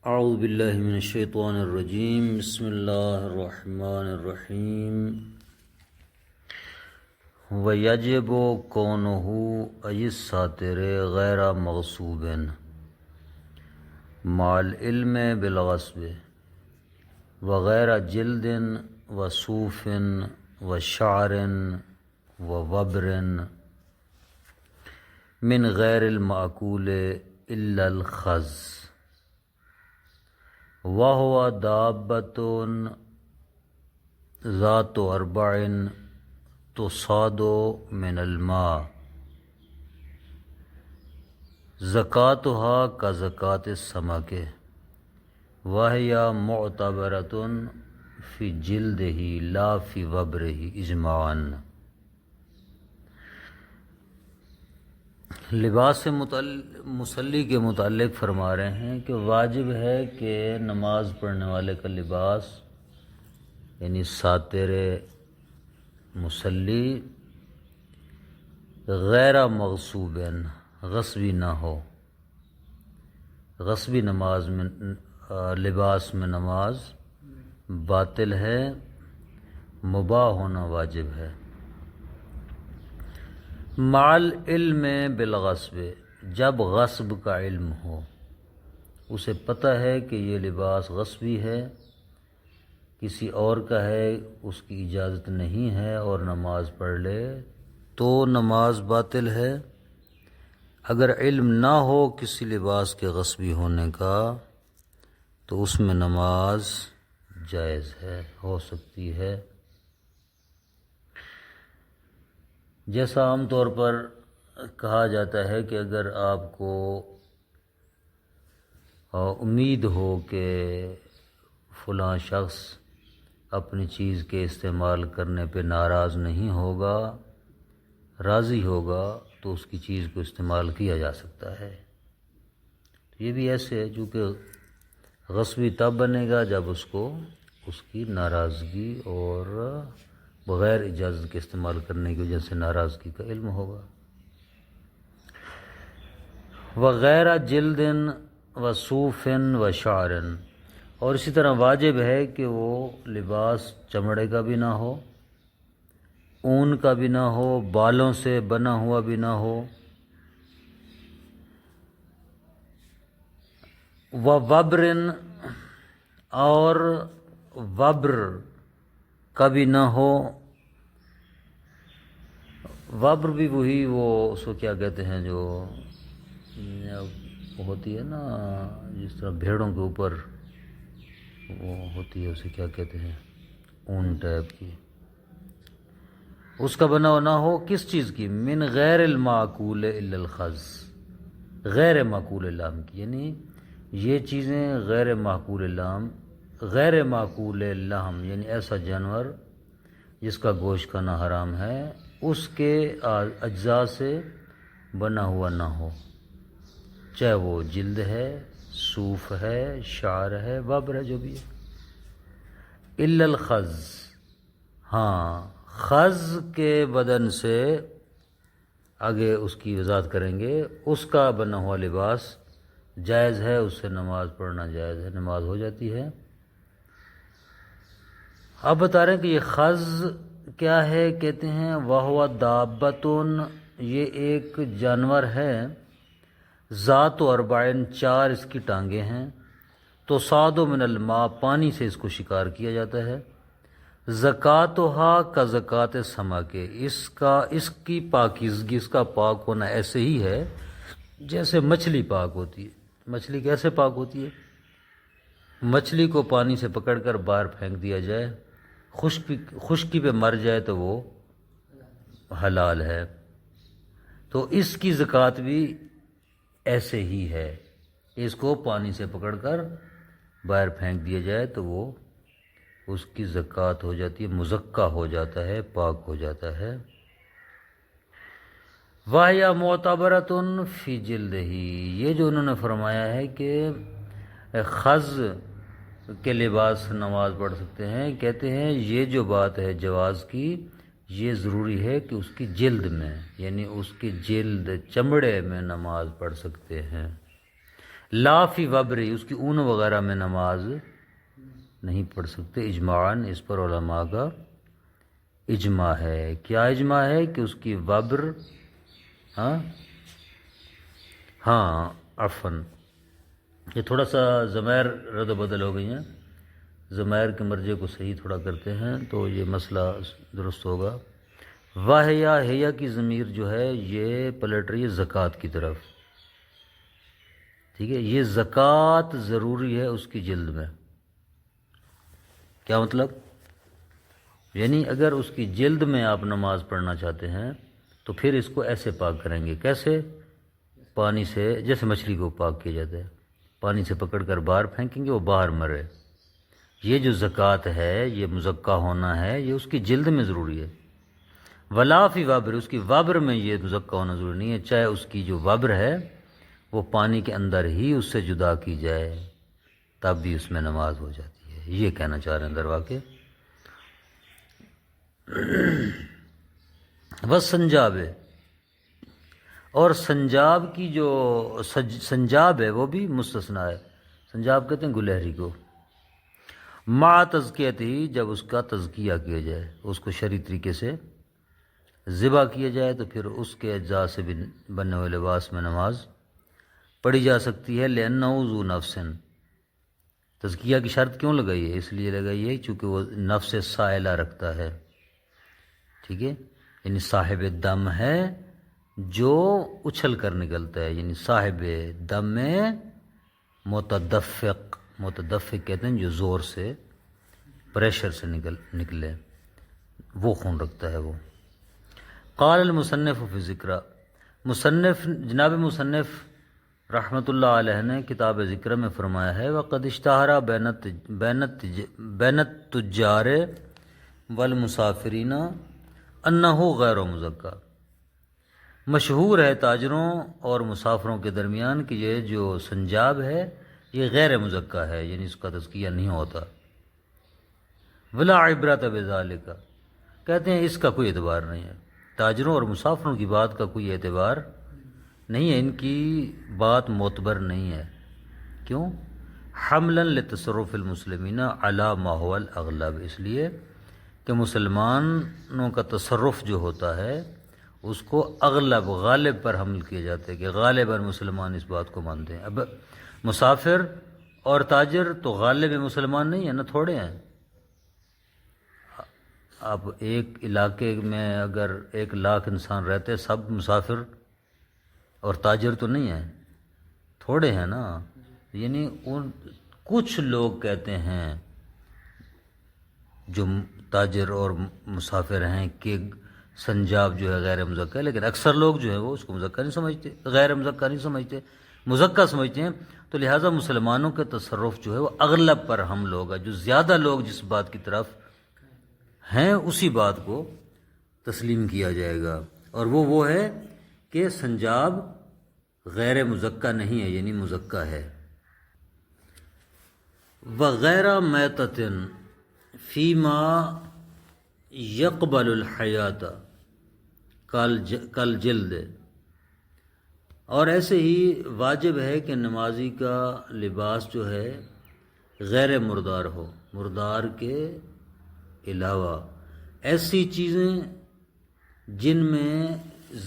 اعوذ باللہ من الشیطان الرجیم بسم اللہ الرحمن الرحیم ویجب کونہ ای الساتر غیر مغصوب مع العلم بالغصب وغیر جلد وصوف وشعر ووبر من غیر المأکول الا الخز وَهُوَ دَابَّةٌ ذَاتُ أَرْبَعٍ تُصَادُ مِنَ الْمَاءِ زَكَاتُهَا كَزَكَاةِ السَّمَكِ وَهِيَ مُعْتَبَرَةٌ فِي جِلْدِهِ لَا فِي وَبْرِهِ اجماعاً۔ لباس سے مصلی کے متعلق فرما رہے ہیں کہ واجب ہے کہ نماز پڑھنے والے کا لباس یعنی ساتر مصلی غیر مغصوب غصبی نہ ہو۔ غصبی نماز میں لباس میں نماز باطل ہے، مباح ہونا واجب ہے۔ مع العلم بالغصب، جب غصب کا علم ہو، اسے پتہ ہے کہ یہ لباس غصبی ہے، کسی اور کا ہے، اس کی اجازت نہیں ہے اور نماز پڑھ لے تو نماز باطل ہے۔ اگر علم نہ ہو کسی لباس کے غصبی ہونے کا تو اس میں نماز جائز ہے، ہو سکتی ہے۔ جیسا عام طور پر کہا جاتا ہے کہ اگر آپ کو امید ہو کہ فلاں شخص اپنی چیز کے استعمال کرنے پہ ناراض نہیں ہوگا، راضی ہوگا، تو اس کی چیز کو استعمال کیا جا سکتا ہے۔ یہ بھی ایسے ہے، چونکہ غصبی تب بنے گا جب اس کو اس کی ناراضگی اور بغیر اجازت کے استعمال کرنے کی وجہ سے ناراضگی کا علم ہوگا۔ وغیر جلد وصوف وشعر، اور اسی طرح واجب ہے کہ وہ لباس چمڑے کا بھی نہ ہو، اون کا بھی نہ ہو، بالوں سے بنا ہوا بھی نہ ہو، وبر، اور وبر کا بھی نہ ہو۔ وبر بھی وہی وہ اس کو کیا کہتے ہیں جو ہوتی ہے نا، جس طرح بھیڑوں کے اوپر وہ ہوتی ہے، اسے کیا کہتے ہیں، اون ٹائپ کی، اس کا بنا ہوا نہ ہو۔ کس چیز کی؟ من غیر المعقول الا الخز، غیر معقول اللحم کی، یعنی یہ چیزیں غیر معقول اللحم، غیر معقول اللحم یعنی ایسا جانور جس کا گوشت کھانا حرام ہے، اس کے اجزاء سے بنا ہوا نہ ہو، چاہے وہ جلد ہے، صوف ہے، شعر ہے، وبر ہے، جو بھی ہے۔ الا الخز، ہاں خز کے بدن سے، آگے اس کی وضاحت کریں گے، اس کا بنا ہوا لباس جائز ہے، اس سے نماز پڑھنا جائز ہے، نماز ہو جاتی ہے۔ اب بتا رہے ہیں کہ یہ خز کیا ہے، کہتے ہیں وَهُوَ دَابَّةٌ، یہ ایک جانور ہے، ذات و اربعین، چار اس کی ٹانگیں ہیں، تُصَادُ مِنَ الْمَاء، پانی سے اس کو شکار کیا جاتا ہے، زکاتُهَا كَزَكَاةِ السَّمَكِ، اس کی پاکیزگی، اس کا پاک ہونا ایسے ہی ہے جیسے مچھلی پاک ہوتی ہے۔ مچھلی کیسے پاک ہوتی ہے؟ مچھلی کو پانی سے پکڑ کر باہر پھینک دیا جائے، خشکی پہ مر جائے تو وہ حلال ہے، تو اس کی زکوٰۃ بھی ایسے ہی ہے، اس کو پانی سے پکڑ کر باہر پھینک دیا جائے تو وہ اس کی زکوٰۃ ہو جاتی ہے، مزکہ ہو جاتا ہے، پاک ہو جاتا ہے۔ وَهِيَ مُعْتَبَرَةٌ فِي جِلْدِهِ، یہ جو انہوں نے فرمایا ہے کہ خز کے لباس نماز پڑھ سکتے ہیں، کہتے ہیں یہ جو بات ہے جواز کی، یہ ضروری ہے کہ اس کی جلد میں، یعنی اس کی جلد چمڑے میں نماز پڑھ سکتے ہیں۔ لا فی وبری، اس کی اون وغیرہ میں نماز نہیں پڑھ سکتے، اجماعاً اس پر علماء کا اجماع ہے۔ کیا اجماع ہے؟ کہ اس کی وبر، ہاں عفن، یہ تھوڑا سا ضمیر رد و بدل ہو گئی ہیں، ضمیر کے مرجع کو صحیح تھوڑا کرتے ہیں تو یہ مسئلہ درست ہوگا۔ واہ یا ہیا کی ضمیر جو ہے یہ پلٹ رہی ہے زکوٰۃ کی طرف، ٹھیک ہے، یہ زکوٰۃ ضروری ہے اس کی جلد میں۔ کیا مطلب؟ یعنی اگر اس کی جلد میں آپ نماز پڑھنا چاہتے ہیں تو پھر اس کو ایسے پاک کریں گے، کیسے؟ پانی سے، جیسے مچھلی کو پاک کیا جاتا ہے، پانی سے پکڑ کر باہر پھینکیں گے، وہ باہر مرے۔ یہ جو زکوٰۃ ہے، یہ مزکہ ہونا ہے، یہ اس کی جلد میں ضروری ہے۔ ولا فی وابر، اس کی وابر میں یہ مزکہ ہونا ضروری نہیں ہے، چاہے اس کی جو وابر ہے وہ پانی کے اندر ہی اس سے جدا کی جائے تب بھی اس میں نماز ہو جاتی ہے، یہ کہنا چاہ رہے ہیں در واقع۔ بس سنجاب ہے، اور سنجاب کی جو سنجاب ہے وہ بھی مستثنا ہے۔ سنجاب کہتے ہیں گلہری کو، مع تزکیت ہی، جب اس کا تزکیہ کیا جائے، اس کو شرعی طریقے سے ذبح کیا جائے تو پھر اس کے اجزاء سے بھی بنے ہوئے لباس میں نماز پڑھی جا سکتی ہے۔ لأنہ ذو نفس، تزکیہ کی شرط کیوں لگائی ہے؟ اس لیے لگائی ہے چونکہ وہ نفس سائلہ رکھتا ہے، ٹھیک ہے، یعنی صاحب دم ہے جو اچھل کر نکلتا ہے، یعنی صاحب دم میں متدفق، متدفق کہتے ہیں جو زور سے، پریشر سے نکلے، وہ خون رکھتا ہے وہ۔ قال المصنف فی ذکر، مصنف جناب مصنف رحمۃ اللہ علیہ نے کتاب ذکر میں فرمایا ہے، وقد اشتہر بین التجار والمسافرین انہ غیر مزکہ، مشہور ہے تاجروں اور مسافروں کے درمیان کہ یہ جو سنجاب ہے یہ غیر مزکہ ہے، یعنی اس کا تزکیہ نہیں ہوتا۔ ولا عبرۃ بذالک، کہتے ہیں اس کا کوئی اعتبار نہیں ہے، تاجروں اور مسافروں کی بات کا کوئی اعتبار نہیں ہے، ان کی بات معتبر نہیں ہے۔ کیوں؟ حملا لتصرف المسلمین علی ما هو الاغلب، اس لیے کہ مسلمانوں کا تصرف جو ہوتا ہے اس کو اغلب، غالب پر حمل کیا جاتا ہے کہ غالباً مسلمان اس بات کو مانتے ہیں۔ اب مسافر اور تاجر تو غالب مسلمان نہیں ہیں نا، تھوڑے ہیں۔ اب ایک علاقے میں اگر 1,00,000 انسان رہتے، سب مسافر اور تاجر تو نہیں ہیں، تھوڑے ہیں نا، یعنی ان کچھ لوگ کہتے ہیں جو تاجر اور مسافر ہیں کہ سنجاب جو ہے غیر مزکہ ہے، لیکن اکثر لوگ جو ہیں وہ اس کو مزکہ نہیں سمجھتے، غیر مزکہ نہیں سمجھتے، مزکہ سمجھتے ہیں۔ تو لہٰذا مسلمانوں کے تصرف جو ہے وہ اغلب پر حمل ہوگا، جو زیادہ لوگ جس بات کی طرف ہیں اسی بات کو تسلیم کیا جائے گا، اور وہ ہے کہ سنجاب غیر مزکہ نہیں ہے، یعنی مزکہ ہے۔ وغیرہ میتۃ فیما یقبل الحیات کل جلد، اور ایسے ہی واجب ہے کہ نمازی کا لباس جو ہے غیر مردار ہو، مردار کے علاوہ ایسی چیزیں جن میں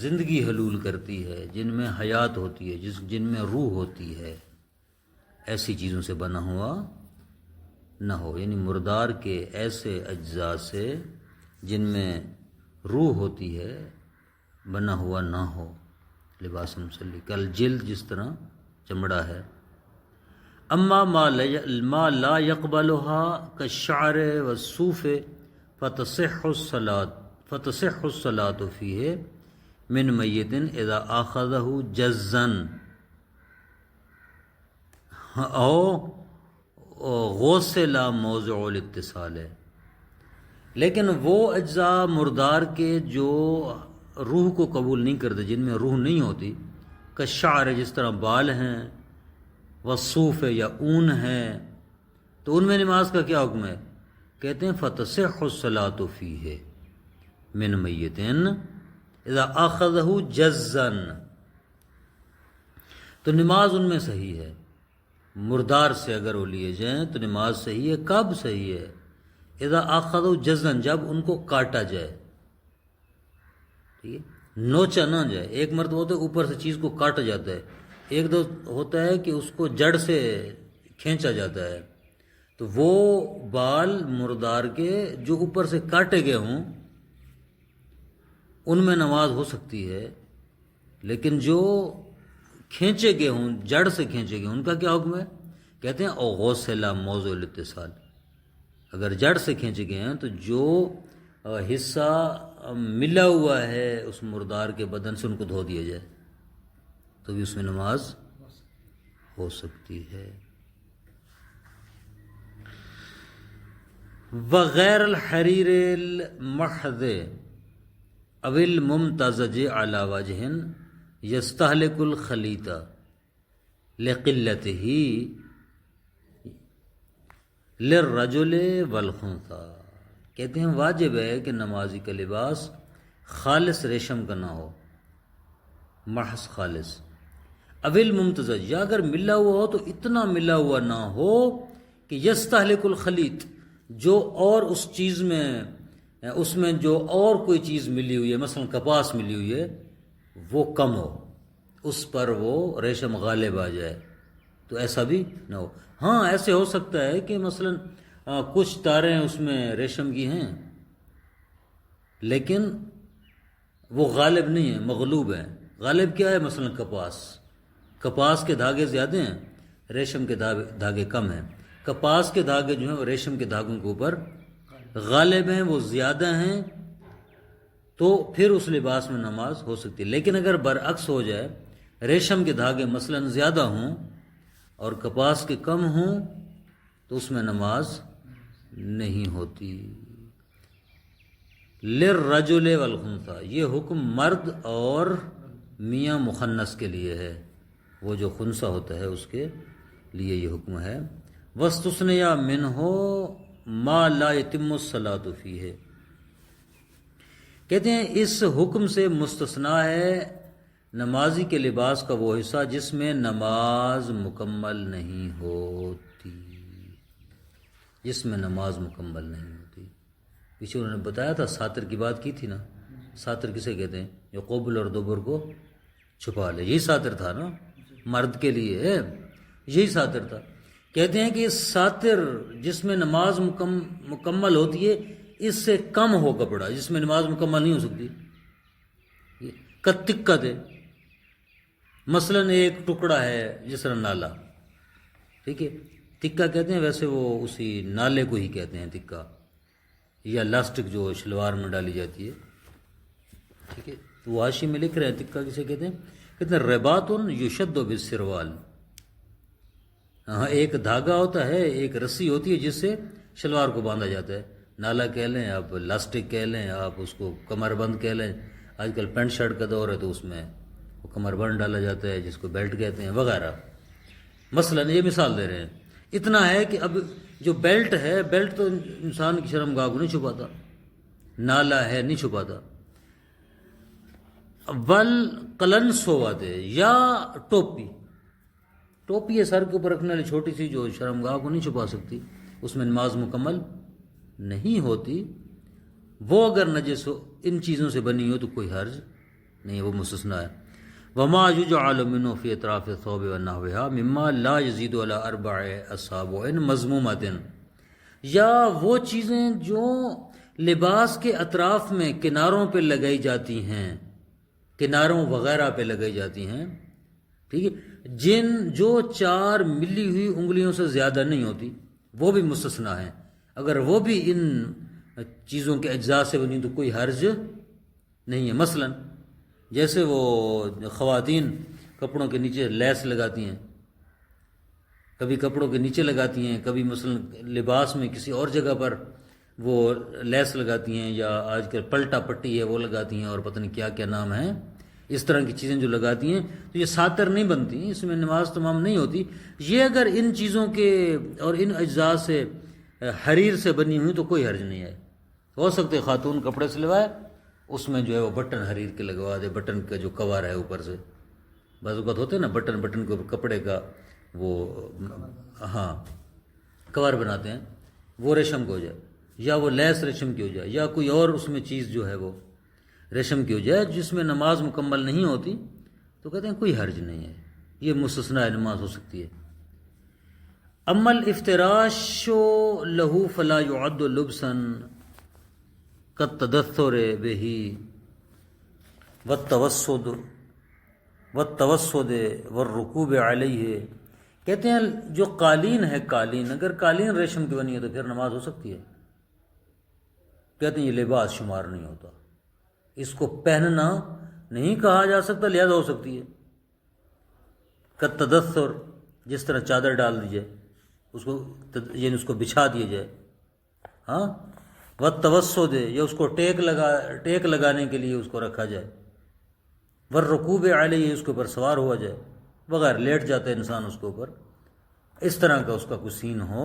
زندگی حلول کرتی ہے، جن میں حیات ہوتی ہے، جن میں روح ہوتی ہے، ایسی چیزوں سے بنا ہوا نہ ہو، یعنی مردار کے ایسے اجزاء سے جن میں روح ہوتی ہے بنا ہوا نہ ہو لباس مسلی، کل جلد جس طرح چمڑا ہے۔ اما ما لا يقبلها كالشعر والصوف فتصح الصلاة فيه من میت اذا اخذه جزا او غسل موضع الاتصال ہے، لیکن وہ اجزاء مردار کے جو روح کو قبول نہیں کرتے، جن میں روح نہیں ہوتی، کالشعر جس طرح بال ہیں، والصوف یا اون ہے، تو ان میں نماز کا کیا حکم ہے؟ کہتے ہیں فتصح الصلاة فیہ من میت اذا اخذہ جزا، تو نماز ان میں صحیح ہے مردار سے اگر وہ لیے جائیں تو نماز صحیح ہے. کب صحیح ہے؟ اذا اخذوا جزن، جب ان کو کاٹا جائے. ٹھیک ہے، نوچا نہ جائے. ایک مرتبہ ہوتا ہے اوپر سے چیز کو کاٹا جاتا ہے، ایک دو ہوتا ہے کہ اس کو جڑ سے کھینچا جاتا ہے. تو وہ بال مردار کے جو اوپر سے کاٹے گئے ہوں ان میں نماز ہو سکتی ہے، لیکن جو کھینچے گئے ہوں، جڑ سے کھینچے گئے ان کا کیا حکم ہے؟ کہتے ہیں او غسل موضوع الاتصال. اگر جڑ سے کھینچے گئے ہیں تو جو حصہ ملا ہوا ہے اس مردار کے بدن سے ان کو دھو دیا جائے تو بھی اس میں نماز ہو سکتی ہے. وغیر الحریر المحض او الممتزج علی وجہ یستہلک الخلیط لقلتہ للرجل والخنثی. کہتے ہیں واجب ہے کہ نمازی کا لباس خالص ریشم کا نہ ہو، محض خالص. اویل ممتزج، یا اگر ملا ہوا ہو تو اتنا ملا ہوا نہ ہو کہ یستہلک الخلیط، جو اور اس چیز میں اس میں جو اور کوئی چیز ملی ہوئی ہے، مثلا کپاس ملی ہوئی ہے، وہ کم ہو، اس پر وہ ریشم غالب آ جائے، تو ایسا بھی نہ ہو. ہاں ایسے ہو سکتا ہے کہ مثلا کچھ تاریں اس میں ریشم کی ہیں لیکن وہ غالب نہیں ہیں، مغلوب ہیں. غالب کیا ہے؟ مثلا کپاس کے دھاگے زیادہ ہیں، ریشم کے دھاگے کم ہیں. کپاس کے دھاگے جو ہیں وہ ریشم کے دھاگوں کے اوپر غالب ہیں، وہ زیادہ ہیں، تو پھر اس لباس میں نماز ہو سکتی ہے. لیکن اگر برعکس ہو جائے، ریشم کے دھاگے مثلا زیادہ ہوں اور کپاس کے کم ہوں تو اس میں نماز نہیں ہوتی. للرجل والخنثی، یہ حکم مرد اور میاں مخنث کے لیے ہے، وہ جو خنثی ہوتا ہے اس کے لیے یہ حکم ہے. واستثنی منہ ما لا یتم الصلاۃ فیہ، کہتے ہیں اس حکم سے مستثنا ہے نمازی کے لباس کا وہ حصہ جس میں نماز مکمل نہیں ہوتی، جس میں نماز مکمل نہیں ہوتی. پیچھے انہوں نے بتایا تھا، ساتر کی بات کی تھی نا. ساتر کسے کہتے ہیں؟ جو قبل اور دبر کو چھپا لے، یہی ساتر تھا نا، مرد کے لیے یہی ساتر تھا. کہتے ہیں کہ اس ساتر جس میں نماز مکمل ہوتی ہے اس سے کم ہو کپڑا جس میں نماز مکمل نہیں ہو سکتی. کتکت ہے، مثلا ایک ٹکڑا ہے جس طرح نالا، ٹھیک ہے، تکا کہتے ہیں، ویسے وہ اسی نالے کو ہی کہتے ہیں تکا، یا لاسٹک جو شلوار میں ڈالی جاتی ہے، ٹھیک ہے. تو وہ حاشی میں لکھ رہے ہیں تکا کسے کہتے ہیں؟ کہتے ہیں رباط یشد بالسروال. ہاں ایک دھاگا ہوتا ہے، ایک رسی ہوتی ہے جس سے شلوار کو باندھا جاتا ہے. نالا کہہ لیں آپ، لاسٹک کہہ لیں آپ، اس کو کمر بند کہہ لیں. آج کل پینٹ شرٹ کا دور ہے تو اس میں وہ کمر بند ڈالا جاتا ہے جس کو بیلٹ کہتے ہیں وغیرہ. مثلا یہ مثال دے رہے ہیں. اتنا ہے کہ اب جو بیلٹ ہے، بیلٹ تو انسان کی شرمگاہ کو نہیں چھپاتا، نالا ہے نہیں چھپاتا. ول قلن سواد، یا ٹوپی ہے سر کے اوپر رکھنے والی چھوٹی سی جو شرمگاہ کو نہیں چھپا سکتی، اس میں نماز مکمل نہیں ہوتی. وہ اگر نجس ہو، ان چیزوں سے بنی ہو تو کوئی حرج نہیں، وہ مستثنا ہے. وما یجعل منه فی اطراف الثوب ونحوها مما لا یزید علی 4 اصابع مذمومۃ، یا وہ چیزیں جو لباس کے اطراف میں کناروں پہ لگائی جاتی ہیں، کناروں وغیرہ پہ لگائی جاتی ہیں، ٹھیک ہے، جو 4 ملی ہوئی انگلیوں سے زیادہ نہیں ہوتی، وہ بھی مستثنا ہیں. اگر وہ بھی ان چیزوں کے اجزاء سے بنی تو کوئی حرج نہیں ہے. مثلا جیسے وہ خواتین کپڑوں کے نیچے لیس لگاتی ہیں، کبھی کپڑوں کے نیچے لگاتی ہیں، کبھی مثلا لباس میں کسی اور جگہ پر وہ لیس لگاتی ہیں، یا آج کل پلٹا پٹی ہے وہ لگاتی ہیں، اور پتہ نہیں کیا کیا نام ہے، اس طرح کی چیزیں جو لگاتی ہیں تو یہ ساتر نہیں بنتی، اس میں نماز تمام نہیں ہوتی. یہ اگر ان چیزوں کے اور ان اجزاء سے حریر سے بنی ہوئی تو کوئی حرج نہیں ہے. ہو سکتے خاتون کپڑے سے لگائے، اس میں جو ہے وہ بٹن حریر کے لگوا دے، بٹن کا جو کور ہے اوپر سے، بعض اوقات ہوتے ہیں نا بٹن کے اوپر کپڑے کا وہ ہاں کور بناتے ہیں، وہ ریشم کا ہو جائے، یا وہ لیس ریشم کی ہو جائے، یا کوئی اور اس میں چیز جو ہے وہ ریشم کی ہو جائے جس میں نماز مکمل نہیں ہوتی، تو کہتے ہیں کوئی حرج نہیں ہے، یہ مستثنیٰ نماز ہو سکتی ہے۔ اما الافتراش لہو فلا يعد لبسا كالتدثر به والتوسد والركوب علیہ، کہتے ہیں جو قالین ہے، قالین اگر قالین ریشم کی بنی ہے تو پھر نماز ہو سکتی ہے، کہتے ہیں یہ لباس شمار نہیں ہوتا، اس کو پہننا نہیں کہا جا سکتا، لہذا ہو سکتی ہے۔ کالتدثر، جس طرح چادر ڈال دی جائے اس کو، یعنی اس کو بچھا دیا جائے، ہاں، والتوسد، یا اس کو ٹیک لگانے کے لیے اس کو رکھا جائے، والرکوب علیہ، اس کے اوپر سوار ہوا جائے، بغیر لیٹ جاتا ہے انسان اس کے اوپر، اس طرح کا اس کا کوئی سین ہو،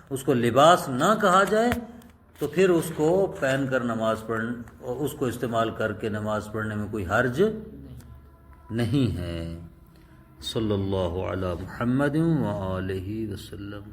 اس کو لباس نہ کہا جائے تو پھر اس کو پہن کر نماز پڑھنے، اس کو استعمال کر کے نماز پڑھنے میں کوئی حرج نہیں ہے۔ صلی اللہ علی محمد وآلہ وسلم۔